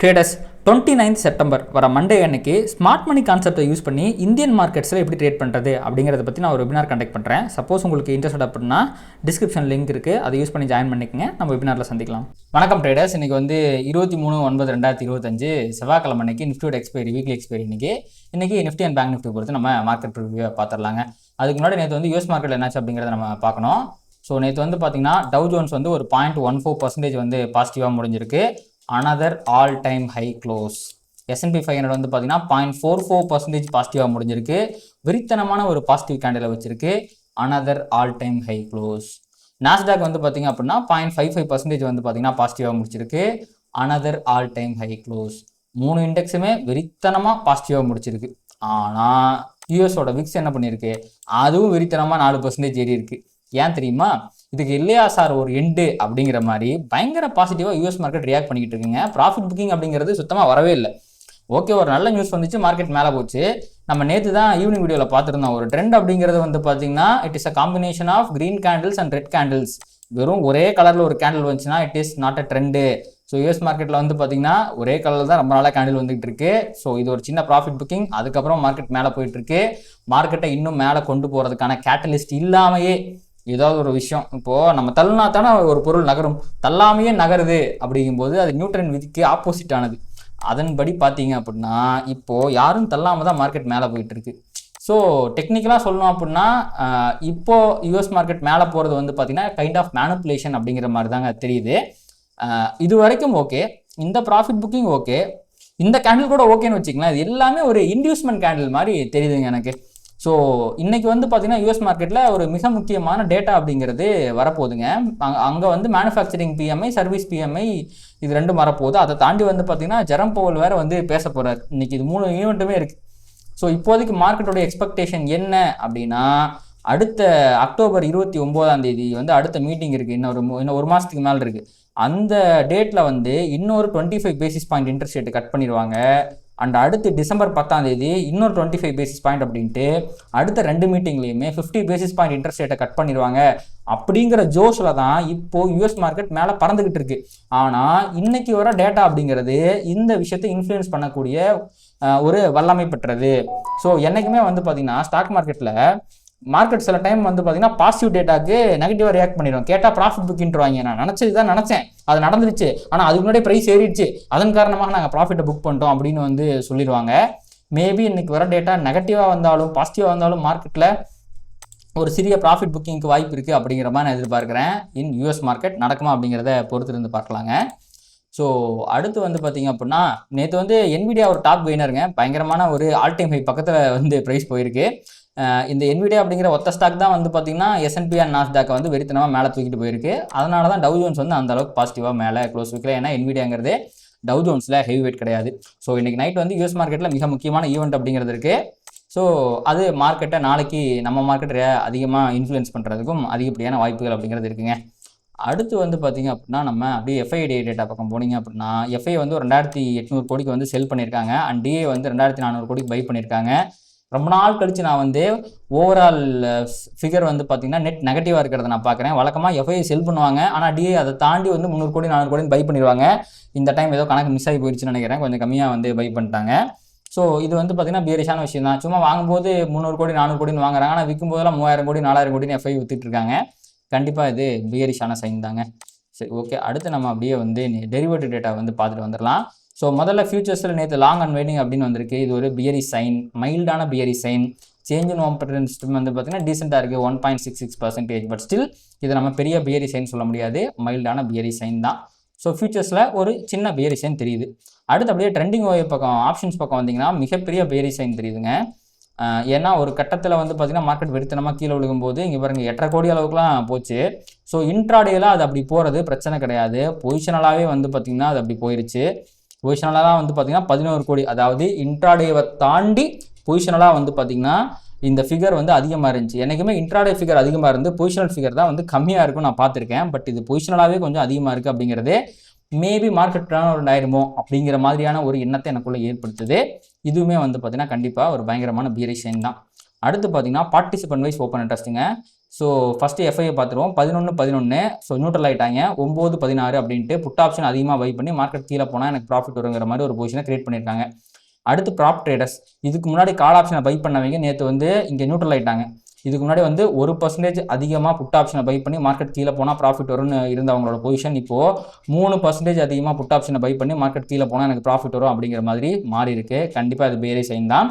Traders 29th September வர Monday அன்னைக்கு smart மணி கான்செப்டை யூஸ் பண்ணி இந்தியன் மார்க்கெட்ஸில் எப்படி ட்ரேட் பண்ணுறது அப்படிங்கிறத பற்றி நான் ஒரு வெபினார் கண்டக்ட் பண்ணுறேன். சப்போஸ் உங்களுக்கு இன்ட்ரெஸ்ட் அப்படின்னா டிஸ்கிரிப்ஷன் லிங்க் இருக்குது, அதை யூஸ் பண்ணி ஜாயின் பண்ணிக்கங்க. நம்ம வெபினாரில் சந்திக்கலாம். வணக்கம் ட்ரேடர்ஸ். இன்றைக்கி 23/9/2025 செவ்வாய்க்கிழமை அன்னைக்கு நிஃப்டியோட எக்ஸ்பைரி, வீக்லி எக்ஸ்பைரி இன்றைக்கி நிஃப்டி அண்ட் பேங்க் நிஃப்டி பொறுத்து நம்ம மார்க்கெட் ரிவ்யூவை பார்த்துடலாங்க. அதுக்கு முன்னாடி நேற்று யூஎஸ் மார்க்கெட்டில் என்னாச்சு அப்படிங்கிறத நம்ம பார்க்கணும். ஸோ நேற்று பார்த்தீங்கன்னா டவ் ஜோன்ஸ் ஒரு 0.14% பாசிட்டிவாக முடிஞ்சிருக்கு. Another all time high close. S&P 500 பார்த்தீங்கன்னா 0.44% பாசிட்டிவாக முடிஞ்சிருக்கு. விரித்தனமான ஒரு பாசிட்டிவ் கேண்டில் வச்சிருக்கு. Another all time high close. Nasdaq பார்த்தீங்க அப்படின்னா 0.55% பார்த்தீங்கன்னா பாசிட்டிவாக முடிச்சிருக்கு. Another all time high close. 3 இண்டெக்ஸுமே விரித்தனமாக பாசிட்டிவாக முடிச்சிருக்கு. ஆனால் யூஎஸோட விக்ஸ் என்ன பண்ணியிருக்கு, அதுவும் விரித்தனமாக 4% ஏறி இருக்கு. ஏன் தெரியுமா? இதுக்கு இல்லையா சார் ஒரு எண்டு அப்படிங்கிற மாதிரி பயங்கர பாசிட்டிவாக யூஎஸ் மார்க்கெட் ரியாக்ட் பண்ணிக்கிட்டு இருக்குங்க. ப்ராஃபிட் புக்கிங் அப்படிங்கிறது சுத்தமாக வரவே இல்லை. ஓகே, ஒரு நல்ல நியூஸ் வந்துச்சு, மார்க்கெட் மேலே போச்சு. நம்ம நேற்று தான் ஈவினிங் வீடியோவில் பார்த்துருந்தோம். ஒரு ட்ரெண்ட் அப்படிங்கிறது பார்த்தீங்கன்னா it is a combination of green candles and red candles. வெறும் ஒரே கலரில் ஒரு கேண்டில் வந்துச்சுன்னா it is not a trend. So US மார்க்கெட்டில் பார்த்தீங்கன்னா ஒரே கலரில் தான் ரொம்ப நாளாக கேண்டில் வந்துகிட்டு இருக்கு. ஸோ இது ஒரு சின்ன ப்ராஃபிட் புக்கிங். அதுக்கப்புறம் மார்க்கெட் மேலே போயிட்டு இருக்கு. மார்க்கெட்டை இன்னும் மேலே கொண்டு போகிறதுக்கான கேட்டலிஸ்ட் இல்லாமையே ஏதாவது ஒரு விஷயம், இப்போது நம்ம தள்ளினா தானே ஒரு பொருள் நகரும், தள்ளாமையே நகருது. அப்படிங்கும்போது அது நியூட்டன் விதிக்கு ஆப்போசிட் ஆனது. அதன்படி பார்த்தீங்க அப்படின்னா இப்போது யாரும் தள்ளாமல் தான் மார்க்கெட் மேலே போயிட்டு இருக்கு. ஸோ டெக்னிக்கலாக சொல்லணும் அப்படின்னா இப்போது யூஎஸ் மார்க்கெட் மேலே போகிறது பார்த்தீங்கன்னா கைண்ட் ஆஃப் மேனிப்புலேஷன் அப்படிங்கிற மாதிரி தாங்க தெரியுது. இது வரைக்கும் ஓகே, இந்த ப்ராஃபிட் புக்கிங் ஓகே, இந்த கேண்டில் கூட ஓகேன்னு வச்சுக்கலாம். இது எல்லாமே ஒரு இன்டியூஸ்மெண்ட் கேண்டில் மாதிரி தெரியுதுங்க எனக்கு. ஸோ இன்றைக்கி பார்த்தீங்கன்னா யூஎஸ் மார்க்கெட்டில் ஒரு மிக முக்கியமான டேட்டா அப்படிங்கிறது வரப்போகுதுங்க. அங்கே மேனுஃபேக்சரிங் பிஎம்ஐ, சர்வீஸ் பிஎம்ஐ, இது ரெண்டும் வரப்போகுது. அதை தாண்டி பார்த்தீங்கன்னா ஜெரம் பவல் வேறு பேச போகிறார். இன்றைக்கி இது 3 ஈவெண்ட்டுமே இருக்குது. ஸோ இப்போதைக்கு மார்க்கெட்டோட எக்ஸ்பெக்டேஷன் என்ன அப்படின்னா, அடுத்த அக்டோபர் 29 அடுத்த மீட்டிங் இருக்குது. இன்னும் ஒரு மாதத்துக்கு மேலே இருக்குது. அந்த டேட்டில் இன்னொரு 25 basis point interest rate cut பண்ணிடுவாங்க. அண்ட் அடுத்து டிசம்பர் 10 இன்னொரு 25 பேசிஸ் பாயிண்ட் அப்படின்ட்டு அடுத்த 2 மீட்டிங்லேயுமே 50 பேசிஸ் பாயிண்ட் இன்ட்ரெஸ்ட் ரேட்டை கட் பண்ணிடுவாங்க. அப்படிங்கிற ஜோஷில் தான் இப்போது யூஎஸ் மார்க்கெட் மேலே பறந்துக்கிட்டு இருக்கு. ஆனால் இன்னைக்கு வர டேட்டா அப்படிங்கிறது இந்த விஷயத்தை இன்ஃப்ளூயன்ஸ் பண்ணக்கூடிய ஒரு வல்லமை பெற்றது. ஸோ என்றைக்குமே பார்த்தீங்கன்னா ஸ்டாக் மார்க்கெட் சில டைம் பார்த்தீங்கன்னா பாசிட்டிவ் டேட்டாக்கு நெகட்டிவாக ரியாக்ட் பண்ணிடுவோம். கேட்டால் ப்ராஃபிட் புக்கின்றாங்க. நான் நினச்சேன், அது நடந்துருச்சு, ஆனால் அதுக்கு முன்னாடி ப்ரைஸ் ஏறிடுச்சு, அதன் காரணமாக நாங்கள் ப்ராஃபிட்டை புக் பண்ணிட்டோம் அப்படின்னு சொல்லிடுவாங்க. மேபி இன்னைக்கு வர டேட்டா நெகட்டிவாக வந்தாலும் பாசிட்டிவாக வந்தாலும் மார்க்கெட்டில் ஒரு சிறிய ப்ராஃபிட் புக்கிங்க்கு வாய்ப்பு இருக்குது அப்படிங்கிற மாதிரி நான் எதிர்பார்க்குறேன். யூஎஸ் மார்க்கெட் நடக்குமா அப்படிங்கிறத பொறுத்து இருந்து பார்க்கலாங்க. ஸோ அடுத்து பார்த்தீங்க அப்படின்னா நேற்று என்விடியா ஒரு டாப் கெய்னருங்க. பயங்கரமான ஒரு ஆல் டைம் ஹை பக்கத்தில் ப்ரைஸ் போயிருக்கு. இந்த என்விடியா அப்படிங்கிற ஒத்த ஸ்டாக் தான் பார்த்தீங்கன்னா S&P அண்ட் நாஸ்டாக்கை வெறித்தனமாக மேலே தூக்கிட்டு போயிருக்கு. அதனால தான் டவ் ஜோன்ஸ் அந்த அளவுக்கு பாசிட்டிவாக மேலே க்ளோஸ் வைக்கல. ஏன்னா என்விடியாங்கிறது டவ் ஜோன்ஸில் ஹெவி வெயிட் கிடையாது. ஸோ இன்றைக்கி நைட் யூஎஸ் மார்க்கெட்டில் மிக முக்கியமான ஈவெண்ட் அப்படிங்கிறது இருக்குது. ஸோ அது மார்க்கெட்டை நாளைக்கு நம்ம மார்க்கெட்டை அதிகமாக இன்ஃப்ளூயன்ஸ் பண்ணுறதுக்கும் அதிகப்படியான வாய்ப்புகள் அப்படிங்கிறது இருக்குங்க. அடுத்து பார்த்தீங்க அப்படின்னா நம்ம அப்படியே FIDA டேட்டா பக்கம் போனீங்க அப்படின்னா FI ஒரு 2800 கோடிக்கு செல் பண்ணியிருக்காங்க. அண்ட் DA 2400 கோடிக்கு பை பண்ணியிருக்காங்க. ரொம்ப நாள் கழித்து நான் ஓவரால் ஃபிகர் பார்த்தீங்கன்னா நெட் நெகட்டிவாக இருக்கிறத நான் பார்க்குறேன். வழக்கமாக FI செல் பண்ணுவாங்க, ஆனால் DA அதை தாண்டி 300 கோடி 400 கோடி பை பண்ணிடுவாங்க. இந்த டைம் ஏதோ கணக்கு மிஸ் ஆகி போயிடுச்சுன்னு நினைக்கிறேன். கொஞ்சம் கம்மியாக பை பண்ணிட்டாங்க. ஸோ இது பார்த்தீங்கன்னா பியரிஷான விஷயம் தான். சும்மா வாங்கும்போது 300 கோடி 400 கோடின்னு வாங்குறாங்க, ஆனால் விற்கும் போதெல்லாம் 3000 கோடி 4000 கோடின்னு FI வித்துட்டு இருக்காங்க. கண்டிப்பாக இது பியரிஷான சைன் தாங்க. சரி, ஓகே. அடுத்து நம்ம அப்படியே டெரிவேட்டிவ் டேட்டா பார்த்துட்டு வந்துடலாம். ஸோ முதல்ல ஃபியூச்சர்ஸில் நேற்று லாங் அண்ட் வெயிட்டிங் அப்படின்னு வந்திருக்கு. இது ஒரு பியரி சைன், மைல்டான bearish sign. Change in operating system பார்த்தீங்கன்னா டீசெண்டாக இருக்குது, 1.66%. பட் ஸ்டில் இதை நம்ம பெரிய பியரி சைன் சொல்ல முடியாது, மைல்டான பியரி சைன் தான். ஸோ ஃபியூச்சர்ஸில் ஒரு சின்ன பியரி சைன் தெரியுது. அடுத்து அப்படியே ட்ரெண்டிங் ஓஏ பக்கம், ஆப்ஷன்ஸ் பக்கம் வந்தீங்கன்னா மிகப்பெரிய பியரி சைன் தெரியுதுங்க. ஏன்னா ஒரு கட்டத்தில் பார்த்தீங்கன்னா மார்க்கெட் வெறித்தனமாக கீழே விழுகும்போது இங்கே பாருங்கள் 8.5 கோடி அளவுக்குலாம் போச்சு. ஸோ இன்ட்ராடேலாம் அது அப்படி போகிறது பிரச்சனை கிடையாது. பொசிஷனலாகவே பார்த்தீங்கன்னா அது அப்படி போயிடுச்சு. பொசிஷனலாக தான் பார்த்தீங்கன்னா 11 கோடி, அதாவது இன்ட்ராடேவை தாண்டி பொசிஷனலாக பார்த்தீங்கன்னா இந்த ஃபிகர் அதிகமாக இருந்துச்சு. என்றைக்குமே இன்ட்ராடே ஃபிகர் அதிகமாக இருந்து பொசிஷனல் ஃபிகர் தான் கம்மியாக இருக்கும் நான் பார்த்துருக்கேன். பட் இது பொசிஷனலாகவே கொஞ்சம் அதிகமாக இருக்குது அப்படிங்கிறது மேபி மார்க்கெட் டர்ன் ஓவர் ஆயிருமோ அப்படிங்கிற மாதிரியான ஒரு எண்ணத்தை எனக்குள்ளே ஏற்படுத்துது. இதுவுமே பார்த்தீங்கன்னா கண்டிப்பாக ஒரு பயங்கரமான பியரிஷ் சைன் தான். அடுத்து பார்த்தீங்கன்னா பார்ட்டிசிபென்ட் வைஸ் ஓப்பன் இன்ட்ரெஸ்ட்டுங்க. ஸோ ஃபஸ்ட்டு எஃப்ஐயை பார்த்துருவோம். 11 ஸோ நியூட்ரல் ஆகிட்டாங்க. 9-16 அப்படின்ட்டு புட் ஆப்ஷன் அதிகமாக பை பண்ணி மார்க்கெட் கீழே போனால் எனக்கு ப்ராஃபிட் வருங்கிற மாதிரி ஒரு பொசிஷனை கிரியேட் பண்ணியிருக்காங்க. அடுத்து ப்ராப் ட்ரேடர்ஸ், இதுக்கு முன்னாடி கால் ஆப்ஷனை பை பண்ணவங்க நேற்று வந்து இங்கே நியூட்ரல் ஆகிட்டாங்க. இதுக்கு முன்னாடி வந்து 1% அதிகமாக புட் ஆப்ஷனை பை பண்ணி மார்க்கெட் கீழே போனால் ப்ராஃபிட் வரும்னு இருந்த அவங்களோட பொசிஷன் இப்போது 3% அதிகமாக புட் ஆப்ஷனை பை பண்ணி மார்க்கெட் கீழே போனால் எனக்கு ப்ராஃபிட் வரும் அப்படிங்கிற மாதிரி மாறி இருக்கு. கண்டிப்பாக அது பேரே சைன் தான்.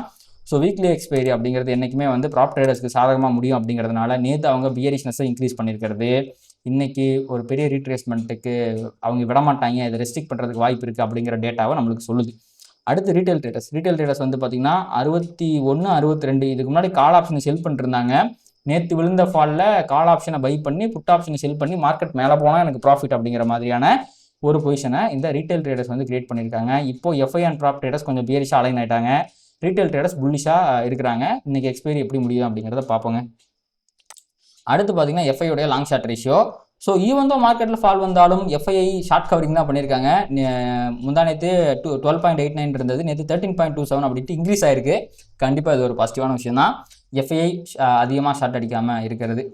ஸோ வீக்லி எக்ஸ்பைரி அப்படிங்கிறது என்றைக்குமே வந்து ப்ராப் ட்ரேடர்ஸ்க்கு சாதகமாக முடியும் அப்படிங்கிறதுனால நேற்று அவங்க பியரிஷ்னஸை இன்க்ரீஸ் பண்ணியிருக்கிறது. இன்றைக்கி ஒரு பெரிய ரீட்ரேஸ்மெண்ட்டுக்கு அவங்க விடமாட்டாங்க, இதை ரெஸ்ட்ரிக்ட் பண்ணுறதுக்கு வாய்ப்பு இருக்குது அப்படிங்கிற டேட்டாவை நம்மளுக்கு சொல்லுது. அடுத்து ரீட்டைல் ட்ரேடர்ஸ் வந்து பார்த்திங்கன்னா 61, 62 இதுக்கு முன்னாடி கால் ஆப்ஷனை செல் பண்ணிருந்தாங்க. நேற்று விழுந்த ஃபாலில் கால் ஆப்ஷனை பை பண்ணி புட் ஆப்ஷனை செல் பண்ணி மார்க்கெட் மேலே போனால் எனக்கு ப்ராஃபிட் அப்படிங்கிற மாதிரியான ஒரு பொசிஷனை இந்த ரீட்டைல் ட்ரேடர்ஸ் வந்து கிரியேட் பண்ணியிருக்காங்க. இப்போது எஃப்ஐ அண்ட் ப்ராப் ட்ரேடர்ஸ் கொஞ்சம் பியரிஷாக அலைன் ஆகிட்டாங்க. ரீட்டைல் ட்ரேடர்ஸ் புல்லிஷாக இருக்கிறாங்க. இன்றைக்கி எக்ஸ்பைரி எப்படி முடியும் அப்படிங்கிறத பார்ப்போங்க. அடுத்து பார்த்தீங்கன்னா எஃப்ஐயோடைய long short ratio. So even தான் மார்க்கெட்டில் ஃபால் வந்தாலும் எஃப்ஐ ஷார்ட் கவரிங் தான் பண்ணியிருக்காங்க. முந்தா நேற்று 12.89 இருந்தது, நேற்று 13.27 அப்படின்ட்டு இன்க்ரீஸ் ஆயிருக்கு. கண்டிப்பாக இது ஒரு பாசிட்டிவான விஷயம் தான், எஃப்ஐ அதிகமாக ஷார்ட் அடிக்காமல் இருக்கிறது.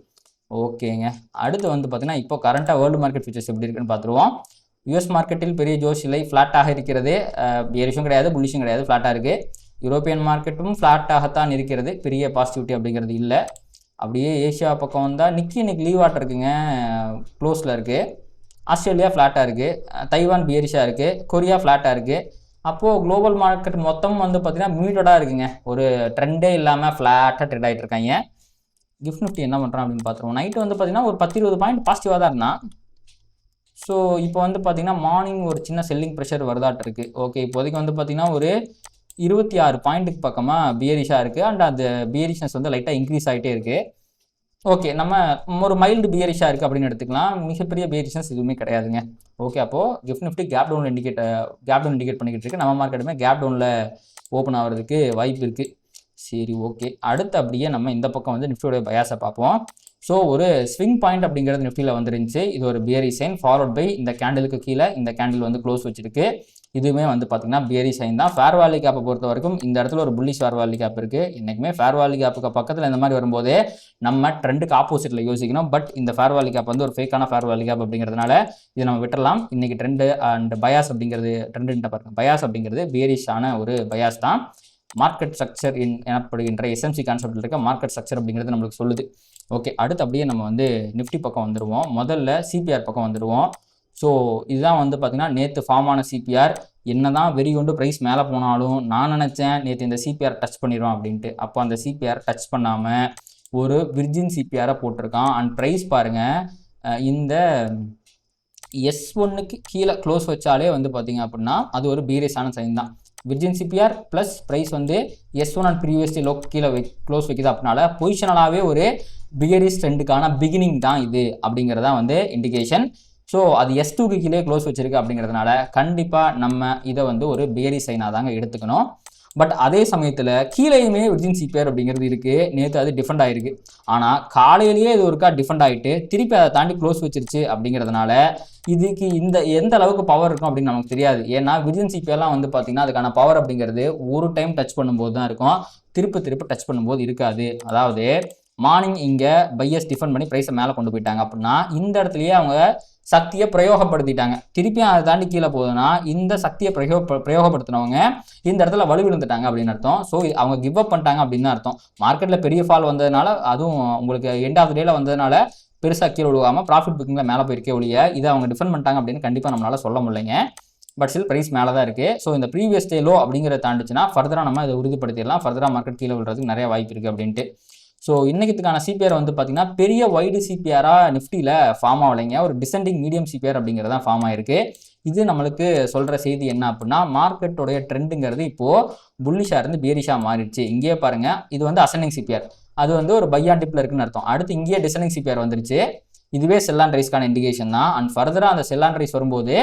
ஓகேங்க. அடுத்து வந்து பார்த்தீங்கன்னா இப்போ கரண்ட்டாக வேர்ல்டு மார்க்கெட் ஃபியூச்சர்ஸ் எப்படி இருக்குன்னு பார்த்துருவோம். யூஎஸ் மார்க்கெட்டில் பெரிய ஜோஷ் இல்லை, ஃப்ளாட்டாக இருக்கிறது. பேரிஷும் கிடையாது, புல்லிஷும் கிடையாது, ஃப்ளாட்டாக இருக்குது. யூரோப்பியன் மார்க்கெட்டும் ஃப்ளாட்டாகத்தான் இருக்கிறது, பெரிய பாசிட்டிவிட்டி அப்படிங்கிறது இல்லை. அப்படியே ஏஷியா பக்கம் வந்தால் நிக்கி இன்னைக்கு லீவ் ஆட் இருக்குங்க, க்ளோஸில் இருக்குது. ஆஸ்திரேலியா ஃப்ளாட்டாக இருக்குது, தைவான் பியரிஷாக இருக்குது, கொரியா ஃப்ளாட்டாக இருக்குது. அப்போது குளோபல் மார்க்கெட் மொத்தம் வந்து பார்த்திங்கன்னா மியூட்டடாக இருக்குங்க, ஒரு ட்ரெண்டே இல்லாமல் ஃப்ளாட்டாக ட்ரெண்ட் ஆகிட்டு இருக்காங்க. கிஃப்ட் நிஃப்டி என்ன பண்ணுறான் அப்படின்னு பார்த்துருவோம். நைட்டு வந்து பார்த்திங்கன்னா ஒரு 10-20 பாயிண்ட் பாசிட்டிவாக தான் இருந்தான். ஸோ இப்போ வந்து பார்த்திங்கன்னா மார்னிங் ஒரு சின்ன செல்லிங் ப்ரெஷர் வருதாட்டு இருக்குது. ஓகே, இப்போதைக்கு வந்து பார்த்திங்கன்னா ஒரு 26 பாயிண்ட்டுக்கு பக்கமாக பியரிஷாக இருக்குது. அண்ட் அந்த பியரிஷ்னஸ் வந்து லைட்டாக இன்க்ரீஸ் ஆகிட்டே இருக்குது. ஓகே, நம்ம ஒரு மைல்டு பியரிஷாக இருக்குது அப்படின்னு எடுத்துக்கலாம், மிகப்பெரிய பியரிஷ்னஸ் எதுவுமே கிடையாதுங்க. ஓகே, அப்போது GIFT Nifty gap down indicate பண்ணிக்கிட்டு இருக்குது. நம்ம மார்க்கெட்டுமே கேப் டவுனில் ஓப்பன் ஆகிறதுக்கு வாய்ப்பு இருக்குது. சரி, ஓகே. அடுத்து அப்படியே நம்ம இந்த பக்கம் வந்து நிஃப்டியோட பயாஸை பார்ப்போம். ஸோ ஒரு ஸ்விங் பாயிண்ட் அப்படிங்கிறது நிஃப்டியில் வந்துருந்துச்சு. இது ஒரு பியரிஷ் சைன் ஃபாலோட் பை இந்த கேண்டிலுக்கு கீழே இந்த கேண்டில் வந்து க்ளோஸ் வச்சிருக்கு. இதுவுமே வந்து பார்த்திங்கன்னா பியரிஷ் சைன் தான். ஃபேர் வேல்யூ கேப்பை பொறுத்த வரைக்கும் இந்த இடத்துல ஒரு புல்லிஷ் ஃபேர் வேல்யூ கேப் இருக்குது. என்றைக்குமே ஃபேர் வேல்யூ கேப்புக்கு பக்கத்தில் இந்த மாதிரி வரும்போதே நம்ம ட்ரெண்டுக்கு ஆப்போசிட்டில் யோசிக்கணும். பட் இந்த ஃபேர் வேல்யூ கேப் வந்து ஒரு ஃபேக்கான ஃபேர் வேல்யூ கேப் அப்படிங்கிறதுனால இதை நம்ம விட்டுறலாம். இன்றைக்கி ட்ரெண்டு அண்ட் பயாஸ் அப்படிங்கிறது ட்ரெண்டுன்ட்ட பாருங்க, பயாஸ் அப்படிங்கிறது பியரிஷான ஒரு பயாஸ் தான். மார்க்கெட் ஸ்ட்ரக்சர் எனப்படுகின்ற எஸ்எம்சி கான்செப்டில் இருக்க மார்க்கெட் ஸ்ட்ரக்சர் அப்படிங்கிறது நம்மளுக்கு சொல்லுது. ஓகே, அடுத்து அப்படியே நம்ம வந்து நிஃப்டி பக்கம் வந்துடுவோம். முதல்ல சிபிஆர் பக்கம் வந்துடுவோம். ஸோ இதுதான் வந்து பார்த்திங்கன்னா நேற்று ஃபார்ம் ஆன சிபிஆர். என்ன தான் வெறி கொண்டு ப்ரைஸ் மேலே போனாலும் நான் நினச்சேன் நேற்று இந்த சிபிஆர் டச் பண்ணிடுவோம் அப்படின்ட்டு. அப்போ அந்த சிபிஆர் டச் பண்ணாமல் ஒரு விர்ஜின் சிபிஆரை போட்டிருக்கான். அண்ட் ப்ரைஸ் பாருங்கள், இந்த S1க்கு கீழே க்ளோஸ் வச்சாலே வந்து பார்த்திங்க அப்படின்னா அது ஒரு பீரியஸான சைன் தான். விர்ஜின் சிபிஆர் ப்ளஸ் ப்ரைஸ் வந்து S1 அண்ட் ப்ரீவியஸ்லி கீழே க்ளோஸ் வைக்குது அப்படின்னால பொசிஷனலாகவே ஒரு பிகரிஸ் ட்ரெண்டுக்கான பிகினிங் தான் இது அப்படிங்கிறதா வந்து இண்டிகேஷன். ஸோ அது S2க்கு கீழே க்ளோஸ் வச்சிருக்கு அப்படிங்கிறதுனால கண்டிப்பாக நம்ம இதை வந்து ஒரு பியரி சைனாக தாங்க எடுத்துக்கணும். பட் அதே சமயத்தில் கீழேயுமே விர்ஜின் சிபிஆர் அப்படிங்கிறது இருக்குது. நேற்று அது டிஃபெண்ட் ஆகிருக்கு. ஆனால் காலையிலேயே இது ஒருக்கா டிஃபெண்ட் ஆகிட்டு திருப்பி அதை தாண்டி க்ளோஸ் வச்சிருச்சு அப்படிங்கிறதுனால இதுக்கு எந்த அளவுக்கு பவர் இருக்கும் அப்படின்னு நமக்கு தெரியாது. ஏன்னா விர்ஜின் சிபிஆர்லாம் வந்து பார்த்திங்கன்னா அதுக்கான பவர் அப்படிங்கிறது ஒரு டைம் டச் பண்ணும்போது தான் இருக்கும், திருப்பி டச் பண்ணும்போது இருக்காது. அதாவது மார்னிங் இங்கே பையர்ஸ் டிஃபெண்ட் பண்ணி ப்ரைஸை மேலே கொண்டு போயிட்டாங்க அப்படின்னா இந்த இடத்துலையே அவங்க சக்தியை பிரயோகப்படுத்திட்டாங்க. திருப்பியும் அதை தாண்டி கீழே போகுதுன்னா இந்த சக்தியை பிரயோகப்படுத்தினவங்க இந்த இடத்துல வலு விழுந்துட்டாங்க அப்படின்னு அர்த்தம். ஸோ அவங்க கிவ் அப் பண்ணிட்டாங்க அப்படின்னு அர்த்தம். மார்க்கெட்டில் பெரிய ஃபால் வந்ததுனால, அதுவும் உங்களுக்கு எண்ட் ஆஃப் டேல வந்ததுனால பெருசாக கீழே விழுவாமல் ப்ராஃபிட் புக்கிங்கில் மேலே போயிருக்கே ஒழிய இதை அவங்க டிஃபெண்ட் பண்ணிட்டாங்க அப்படின்னு கண்டிப்பாக நம்மளால் சொல்ல முடியலைங்க. பட் ஸ்டில் ப்ரைஸ் மேலே தான் இருக்குது. ஸோ இந்த ப்ரீவியஸ் டே லோ அப்படிங்கிறத தாண்டிச்சுன்னா ஃபர்தராக நம்ம இதை உறுதிப்படுத்திடலாம். ஃபர்தராக மார்க்கெட் கீழே விழுறதுக்கு நிறைய வாய்ப்பு இருக்குது அப்படின்ட்டு. ஸோ இன்றைக்கிற்கான சிபிஆர் வந்து பார்த்திங்கன்னா பெரிய வைடு சிபிஆராக நிஃப்டியில் ஃபார்ம் ஆகலைங்க, ஒரு டிசெண்டிங் மீடியம் சிபிஆர் அப்படிங்கிறதான் ஃபார்ம் ஆகிருக்கு. இது நம்மளுக்கு சொல்கிற செய்தி என்ன அப்படின்னா மார்க்கெட்டோடைய ட்ரெண்டுங்கிறது இப்போது புல்லிஷாக இருந்து பியரிஷாக மாறிடுச்சு. இங்கேயே பாருங்கள், இது வந்து அசெண்டிங் சிபிஆர், அது வந்து ஒரு பை ஆன் டிப்பில் இருக்குன்னு அர்த்தம். அடுத்து இங்கேயே டிசெண்டிங் சிபிஆர் வந்துருச்சு. இதுவே செல் அண்ட் ரைஸ்க்கான இண்டிகேஷன் தான். அண்ட் ஃபர்தராக அந்த செல் அண்ட் ரைஸ் வரும்போது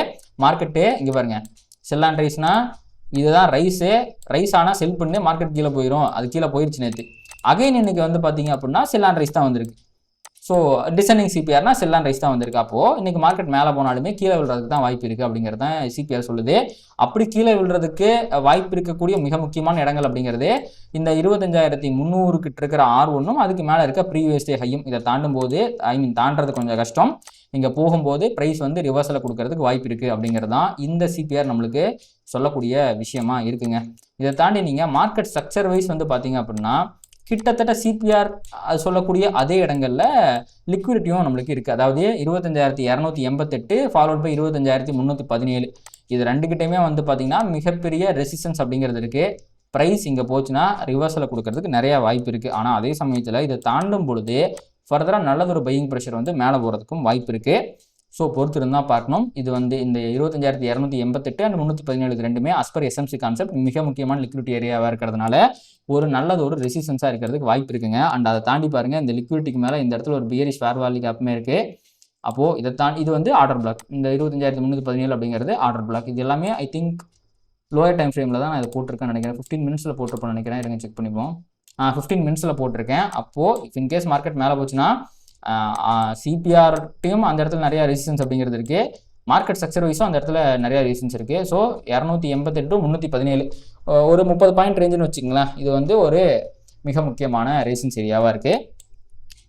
மார்க்கெட்டு இங்கே பாருங்கள், செல் அண்ட் ரைஸ்னால் இதுதான் ரைஸ் ஆனால் செல் பண்ணி மார்க்கெட் கீழே போயிடும். அது கீழே போயிடுச்சு நேற்று. அகைன் இன்னைக்கு வந்து பார்த்தீங்க அப்படின்னா செல் அண்ட் ரைஸ் தான் வந்திருக்கு. ஸோ டிசெண்டிங் சிபிஆர்னா செல் அண்ட் ரைஸ் தான் வந்திருக்கு. அப்போது இன்றைக்கி மார்க்கெட் மேலே போனாலுமே கீழே விழுறதுக்கு தான் வாய்ப்பு இருக்குது அப்படிங்கிறது தான் சிபிஆர் சொல்லுது. அப்படி கீழே விழுறதுக்கு வாய்ப்பு இருக்கக்கூடிய மிக முக்கியமான இடங்கள் அப்படிங்கிறது இந்த 25,300 கிட்ட இருக்கிற R1ம் அதுக்கு மேலே இருக்க ப்ரீவியஸ் டே ஹையும். இதை தாண்டும் போது தாண்டது கொஞ்சம் கஷ்டம். இங்கே போகும்போது ப்ரைஸ் வந்து ரிவர்ஸில் கொடுக்கறதுக்கு வாய்ப்பு இருக்குது அப்படிங்கிறது தான் இந்த சிபிஆர் நம்மளுக்கு சொல்லக்கூடிய விஷயமா இருக்குங்க. இதை தாண்டி நீங்கள் மார்க்கெட் ஸ்ட்ரக்சர் வைஸ் வந்து பார்த்தீங்க அப்படின்னா கிட்டத்தட்ட சிபிஆர் சொல்லக்கூடிய அதே இடங்களில் லிக்விடிட்டியும் நம்மளுக்கு இருக்குது. அதாவது 25,288 ஃபாலோட் பை 25,317. இது ரெண்டுக்கிட்டையுமே வந்து பார்த்திங்கன்னா மிகப்பெரிய ரெசிஸ்டன்ஸ் அப்படிங்கிறது இருக்குது. ப்ரைஸ் இங்கே போச்சுன்னா ரிவர்ஸில் கொடுக்கறதுக்கு நிறையா வாய்ப்பு இருக்குது. ஆனால் அதே சமயத்தில் இதை தாண்டும் பொழுது ஃபர்தராக நல்லதொரு பையிங் ப்ரெஷர் வந்து மேலே போகிறதுக்கும் வாய்ப்பு இருக்குது. ஸோ பொறுத்து இருந்தால் பார்க்கணும். இது வந்து இந்த 25,288 அண்ட் 317 ரெண்டுமே அஸ்பர் எஸ்எம்சி கான்செப்ட் மிக முக்கியமான லிக்விடிட்டி ஏரியாவாக இருக்கிறதுனால ஒரு நல்லது ஒரு ரெசிஸ்டன்ஸாக இருக்கிறதுக்கு வாய்ப்பு இருக்குங்க. அண்ட் அதை தாண்டி பாருங்கள், இந்த லிக்விடிட்டிக்கு மேலே இந்த இடத்துல ஒரு பியரிஷ் ஃபேர் வேல்யூ கேப்புமே இருக்குது. அப்போது இதை தாண்டி இது வந்து ஆர்டர் பிளாக். இந்த 25,317 அப்படிங்கிறது ஆர்டர் பிளாக். இது எல்லாமே ஐ திங்க் லோயர் டைம் ஃப்ரேமில் தான் நான் இதை போட்டிருக்கேன்னு நினைக்கிறேன். 15 மினிட்ஸில் போட்டிருப்பேன்னு நினைக்கிறேன். இருங்க செக் பண்ணிப்போம். 15 மினிட்ஸில் போட்டிருக்கேன். அப்போது இன்கேஸ் மார்க்கெட் மேலே போச்சுன்னா சிபிஆர்ட்டையும் அந்த இடத்துல நிறையா ரெசிஸ்டன்ஸ் அப்படிங்கிறது இருக்குது. மார்க்கெட் ஸ்ட்ரக்சர் வைஸும் அந்த இடத்துல நிறையா ரெசிஸ்டன்ஸ் இருக்குது. ஸோ 288 317 ஒரு 30 பாயிண்ட் ரேஞ்சுன்னு வச்சுங்களேன். இது வந்து ஒரு மிக முக்கியமான ரெசிஸ்டன்ஸ் ஏரியாவாக இருக்குது.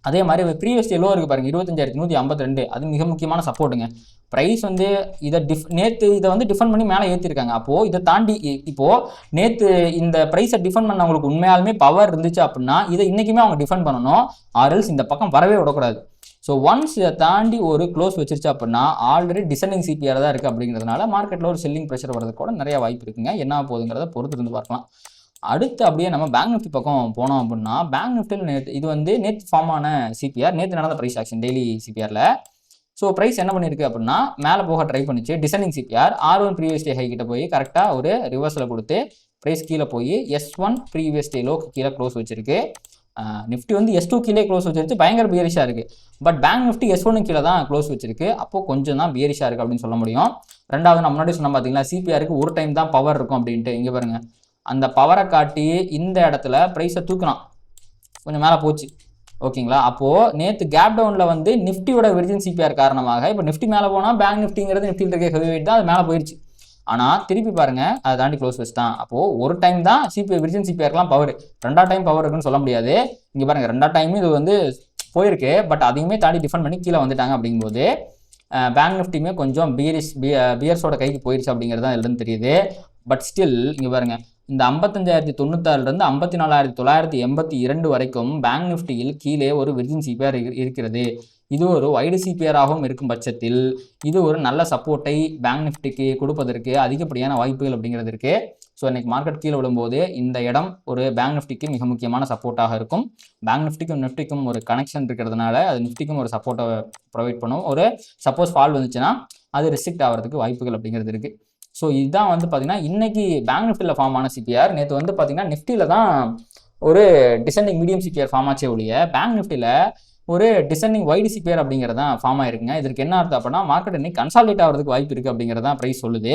அதே மாதிரி ப்ரீவியஸ் டே லோ இருக்குது பாருங்கள், 25,152. அது மிக முக்கியமான சப்போர்ட்டுங்க. ப்ரைஸ் வந்து இதை நேற்று இதை வந்து டிஃபெண்ட் பண்ணி மேலே ஏற்றிருக்காங்க. அப்போது இதை தாண்டி இப்போது நேற்று இந்த ப்ரைஸை டிஃபெண்ட் பண்ண அவங்களுக்கு உண்மையாலுமே பவர் இருந்துச்சு அப்படின்னா இதை இன்றைக்குமே அவங்க டிஃபெண்ட் பண்ணணும். ஆர்எல்ஸ் இந்த பக்கம் வரவே விடக்கூடாது. ஸோ ஒன்ஸ் இதை தாண்டி ஒரு க்ளோஸ் வச்சிருச்சு அப்படின்னா ஆல்ரெடி டிசெண்டிங் சிபிஆர் தான் இருக்குது அப்படிங்கிறதுனால மார்க்கெட்டில் ஒரு செல்லிங் ப்ரெஷர் வரதுக்கு கூட நிறையா வாய்ப்பு இருக்குங்க. என்ன போகுதுங்கிறத பொறுத்து இருந்து பார்க்கலாம். அடுத்து அப்படியே நம்ம பேங்க் நிஃப்டி பக்கம் போனோம் அப்படின்னா பேங்க் நிஃப்டியில் இது வந்து நேற்று ஃபார்ம் ஆன சிபிஆர், நேற்று நடந்த ப்ரைஸ் ஆக்ஷன் டெய்லி சிபிஆரில். ஸோ ப்ரைஸ் என்ன பண்ணியிருக்கு அப்படின்னா மேலே போக ட்ரை பண்ணிச்சு. Descending CPR R1 previous day high கிட்ட போய் கரெக்டாக ஒரு ரிவர்ஸில் கொடுத்து ப்ரைஸ் கீழே போய் S1 ப்ரீவியஸ் டே லோக்கு கீழே க்ளோஸ் வச்சிருக்கு. நிஃப்டி வந்து S2 கீழே க்ளோஸ் வச்சிருச்சு, பயங்கர பியரிஷாக இருக்குது. பட் பேங்க் நிஃப்டி S1 கீழே தான் க்ளோஸ் வச்சிருக்கு. அப்போது கொஞ்சம் தான் பியரிஷாக இருக்குது அப்படின்னு சொல்ல முடியும். ரெண்டாவது நம்ம முன்னாடி சொன்ன பார்த்தீங்களா சிபிஆருக்கு ஒரு டைம் தான் பவர் இருக்கும் அப்படின்ட்டு. இங்கே பாருங்கள், அந்த பவரை காட்டி இந்த இடத்துல ப்ரைஸை தூக்கலாம், கொஞ்சம் மேலே போச்சு. ஓகேங்களா? அப்போது நேற்று கேப் டவுனில் வந்து நிஃப்டியோட விர்ஜின் சிபிஆர் காரணமாக இப்போ நிஃப்டி மேலே போனால் பேங்க் நிஃப்டிங்கிறது நிஃப்டியில் இருக்க ஹெவி வெயிட் தான், அது மேலே போயிடுச்சு. ஆனால் திருப்பி பாருங்கள், அதை தாண்டி க்ளோஸ் வச்சு தான். அப்போது ஒரு டைம் தான் விர்ஜின் சிபிஆர்லாம் பவர், ரெண்டாவது டைம் பவர் இருக்குன்னு சொல்ல முடியாது. இங்கே பாருங்கள், ரெண்டாவது டைமும் இது வந்து போயிருக்கு. பட் அதையுமே தாண்டி டிஃபெண்ட் பண்ணி கீழே வந்துட்டாங்க. அப்படிங்கும்போது பேங்க் நிஃப்டியுமே கொஞ்சம் பியர்ஸோட கைக்கு போயிடுச்சு அப்படிங்கிறது தான் இதுலேருந்து தெரியுது. பட் ஸ்டில் இங்கே பாருங்கள், இந்த 55,096 54,982 வரைக்கும் பேங்க் நிஃப்டியில் கீழே ஒரு விர்ஜின் சிபிஆர் இருக்கிறது. இது ஒரு வைடு சிபிஆராகவும் இருக்கும் பட்சத்தில் இது ஒரு நல்ல சப்போர்ட்டை பேங்க் நிஃப்டிக்கு கொடுப்பதற்கு அதிகப்படியான வாய்ப்புகள் அப்படிங்கிறது இருக்குது. ஸோ இன்றைக்கி மார்க்கெட் கீழே விடும்போது இந்த இடம் ஒரு பேங்க் நிஃப்டிக்கு மிக முக்கியமான சப்போர்ட்டாக இருக்கும். பேங்க் நிஃப்டிக்கும் ஒரு கனெக்ஷன் இருக்கிறதுனால அது நிஃப்டிக்கும் ஒரு சப்போர்ட்டை ப்ரொவைட் பண்ணும். ஒரு சப்போஸ் ஃபால் வந்துச்சுன்னா அது ரெஸ்ட்ரிக்ட் ஆகிறதுக்கு வாய்ப்புகள் அப்படிங்கிறது இருக்குது. ஸோ இதுதான் வந்து பார்த்திங்கன்னா இன்றைக்கி பேங்க் நிஃப்டியில் ஃபார்ம் ஆன சிபிஆர். நேற்று வந்து பார்த்திங்கன்னா நிஃப்டியில் தான் ஒரு டிசெண்டிங் மீடியம் சிபிஆர் ஃபார்ம் ஆச்சே ஒழிய பேங்க் நிஃப்டியில் ஒரு டிசெண்டிங் வைடு சிபிஆர் அப்படிங்கிறது தான் ஃபார்ம் ஆயிருக்குங்க. இதற்கு என்ன அர்த்தம் அப்படின்னா மார்க்கெட் இன்னைக்கு கன்சாலிடேட் ஆகிறதுக்கு வாய்ப்பு இருக்குது அப்படிங்கிறது தான் ப்ரைஸ் சொல்லுது.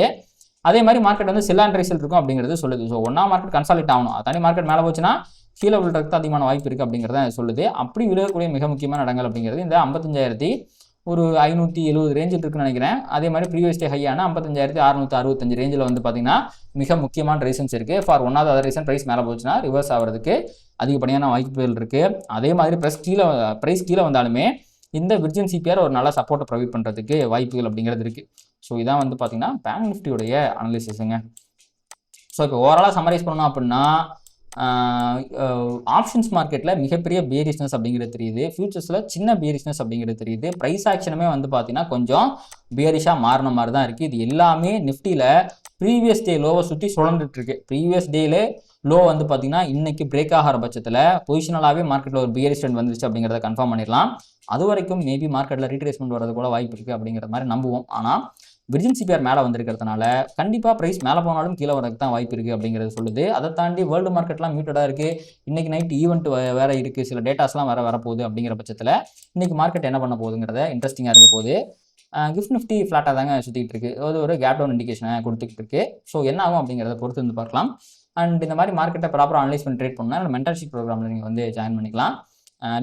அதே மாதிரி மார்க்கெட் வந்து செல் அண்ட் ரைஸில் இருக்கும் அப்படிங்கிறது சொல்லுது. ஸோ ஒன்றா மார்க்கெட் கன்சாலிடேட் ஆகணும், தனி மார்க்கெட் மேலே போச்சுன்னா கீழே விழுறதுக்கு அதிகமான வாய்ப்பு இருக்குது அப்படிங்கிறத சொல்லுது. அப்படி விழுகக்கூடிய மிக முக்கியமான இடங்கள் அப்படிங்கிறது இந்த 55,570 ரேஞ்சில் இருக்குன்னு நினைக்கிறேன். அதே மாதிரி ப்ரீவியஸ் டே ஹையான 55,665 ரேஞ்சில் வந்து பார்த்தீங்கன்னா மிக முக்கியமான ரீசன்ஸ் இருக்குது. For one of other reason price மேலே போச்சுன்னா ரிவர்ஸ் ஆகிறதுக்கு அதிகப்படியான வாய்ப்புகள் இருக்குது. அதே மாதிரி ப்ரைஸ் கீழே வந்தாலுமே இந்த விர்ஜின் சிபிஆர் ஒரு நல்ல சப்போர்ட்டை ப்ரொவைட் பண்ணுறதுக்கு வாய்ப்புகள் அப்படிங்கிறது இருக்குது. ஸோ இதான் வந்து பார்த்தீங்கன்னா பேங்க் நிஃப்டியோடைய அனலிசிஸுங்க. ஸோ இப்போ ஓவராலாக சம்மரைஸ் பண்ணணும் அப்படின்னா ஆப்ஷன்ஸ் மார்க்கெட்டில் மிகப்பெரிய பியரிஷ்னஸ் அப்படிங்கிறது தெரியுது. ஃபியூச்சர்ஸில் சின்ன பியரிஷ்னஸ் அப்படிங்கிறது தெரியுது. ப்ரைஸ் ஆக்ஷனுமே வந்து பார்த்தீங்கன்னா கொஞ்சம் பியரிஷாக மாறின மாதிரி தான் இருக்குது. இது எல்லாமே நிஃப்டியில் ப்ரீவியஸ் டே லோவை சுற்றி சுழந்துட்டுருக்கு. ப்ரீவியஸ் டேல லோ வந்து பார்த்தீங்கன்னா இன்றைக்கி பிரேக் ஆகிற பட்சத்தில் பொசிஷனலாகவே மார்க்கெட்டில் ஒரு பியரிஷ் ட்ரெண்ட் வந்துருச்சு அப்படிங்கிறத கன்ஃபார்ம் பண்ணிடலாம். அது வரைக்கும் மேபி மார்க்கெட்டில் ரீட்ரேஸ்மெண்ட் வரது கூட வாய்ப்பு இருக்குது அப்படிங்கிற மாதிரி நம்புவோம். ஆனால் விர்ஜின் சிபிஆர் மேலே வந்திருக்கிறதுனால கண்டிப்பாக ப்ரைஸ் மேலே போனாலும் கீழே வரதுக்கு தான் வாய்ப்பு இருக்குது அப்படிங்கிறது சொல்லுது. அதை தாண்டி வேர்ல்டு மார்க்கெட்லாம் மியூட்டடாக இருக்குது. இன்றைக்கி நைட் ஈவெண்ட் வேறு இருக்குது, சில டேட்டாஸ்லாம் வரப்போகுது. அப்படிங்கிற பட்சத்தில் இன்றைக்கி மார்க்கெட் என்ன பண்ண போகுதுங்கிறத இன்ட்ரெஸ்டிங்காக இருக்க போகுது. கிஃப்ட் நிஃப்டி ஃப்ளாட்டாக தாங்க சுற்றிக்கிட்டு இருக்குது. அது ஒரு கேப் டவுன் இண்டிகேஷனை கொடுத்துக்கிட்டு இருக்குது. ஸோ என்ன ஆகும் அப்படிங்கிறத பொறுத்து வந்து பார்க்கலாம். அண்ட் இந்த மாதிரி மார்க்கெட்டை ப்ராப்பராக அனலைஸ் பண்ணி ட்ரேட் பண்ணால் மென்டர்ஷிப் ப்ரோக்ராமில் நீங்கள் வந்து ஜாயின் பண்ணிக்கலாம்.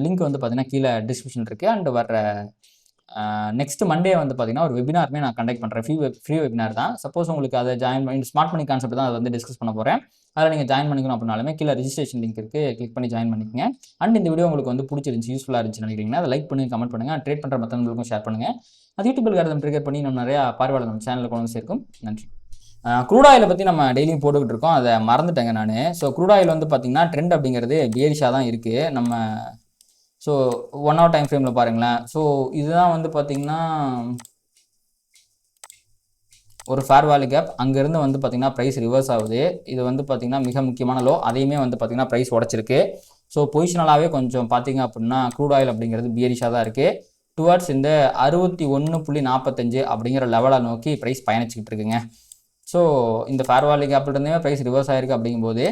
லிங்க் வந்து பார்த்தீங்கன்னா கீழே டிஸ்கிரிப்ஷன் இருக்குது. அண்ட் வர நெக்ஸ்ட் மண்டே வந்து பார்த்தீங்கன்னா ஒரு வெபினாருமே நான் கண்டக்ட் பண்ணுறேன். ஃப்ரீ வெபினார் தான். சப்போஸ் உங்களுக்கு அதை ஜாயின் பண்ணி ஸ்மார்ட் மணி கான்செப்ட் தான் அதை வந்து டிஸ்கஸ் பண்ண போகிறேன். அதில் நீங்கள் ஜாயின் பண்ணிக்கணும் அப்படின்னாலுமே கீழே ரிஜிஸ்ட்ரேஷன் லிங்க் இருக்குது, கிளிக் பண்ணி ஜாயின் பண்ணிக்கங்க. அண்ட் இந்த வீடியோ உங்களுக்கு வந்து பிடிச்சிருந்துச்சு, யூஸ்ஃபுல்லாக இருந்துச்சு நினைக்கிறீங்கன்னா அதை லைக் பண்ணுங்கள், கமெண்ட் பண்ணுங்கள், ட்ரேட் பண்ணுற மற்றவங்களுக்கும் ஷேர் பண்ணுங்கள். அது யூடியூபில் அதை ட்ரிகர் பண்ணி நம்ம நிறையா பார்வையாளர் நம்ம சேனலில் கொண்டு வந்து சேர்க்கும். நன்றி. க்ரூட் ஆயிலை பற்றி நம்ம டெய்லியும் போட்டுக்கிட்டு இருக்கோம், அதை மறந்துட்டேங்க நான். ஸோ க்ரூட் ஆயில் வந்து பார்த்திங்கன்னா ட்ரெண்ட் அப்படிங்கிறது பியரிஷாக தான் இருக்குது. நம்ம ஸோ 1 hour டைம் ஃப்ரேமில் பாருங்களேன். ஸோ இதுதான் வந்து பார்த்திங்கன்னா ஒரு ஃபேர் வேல்யூ கேப். அங்கேருந்து வந்து பார்த்திங்கன்னா ப்ரைஸ் ரிவர்ஸ் ஆகுது. இது வந்து பார்த்திங்கன்னா மிக முக்கியமான லோ, அதையுமே வந்து பார்த்திங்கன்னா ப்ரைஸ் உடச்சிருக்கு. ஸோ பொசிஷனலாகவே கொஞ்சம் பார்த்திங்க அப்படின்னா க்ரூட் ஆயில் அப்படிங்கிறது பியரிஷாக தான் இருக்குது. டுவர்ட்ஸ் இந்த 61.45 அப்படிங்கிற லெவலை நோக்கி ப்ரைஸ் பயணிச்சுக்கிட்டு இருக்குங்க. ஸோ இந்த ஃபேர் வேல்யூ கேப்லேருந்தே ப்ரைஸ் ரிவர்ஸ் ஆகிருக்கு. அப்படிங்கும்போது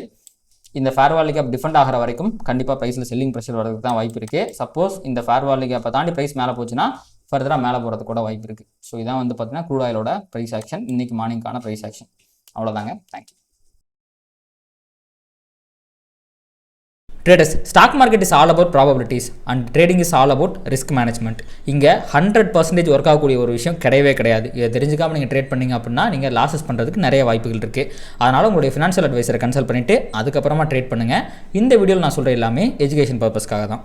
இந்த ஃபேர் வேல்யூ கேப் டிஃபெண்ட் ஆகிற வரைக்கும் கண்டிப்பாக ப்ரைஸில் செல்லிங் ப்ரெஷர் வரதுக்கு தான் வாய்ப்பு இருக்குது. சப்போஸ் இந்த ஃபேர் வேல்யூ கேப்பை தாண்டி ப்ரைஸ் மேலே போச்சுன்னா ஃபர்தராக மேலே போகிறதுக்கு கூட வாய்ப்பு இருக்குது. ஸோ இதான் வந்து பார்த்தீங்கன்னா க்ரூட் ஆயிலோட ப்ரைஸ் ஆக்ஷன், இன்றைக்கி மார்னிங்கான ப்ரைஸ் ஆக்ஷன். அவ்வளோதாங்க. Thank you. Traders, stock market is all about probabilities and trading is all about risk management. இங்கே 100% ஒர்க் ஆகக்கூடிய ஒரு விஷயம் கிடையவே கிடையாது. இதை தெரிஞ்சுக்காமல் நீங்கள் ட்ரேட் பண்ணிங்க அப்படின்னா நீங்கள் லாஸஸ் பண்ணுறதுக்கு நிறைய வாய்ப்புகள் இருக்குது. அதனால் உங்களுடைய ஃபினான்ஷியல் அட்வைசரை கன்சல்ட் பண்ணிவிட்டு அதுக்கப்புறமா ட்ரேட் பண்ணுங்கள். இந்த வீடியோவில் நான் சொல்கிற எல்லாமே எஜுகேஷன் பர்பஸ்க்காக தான்.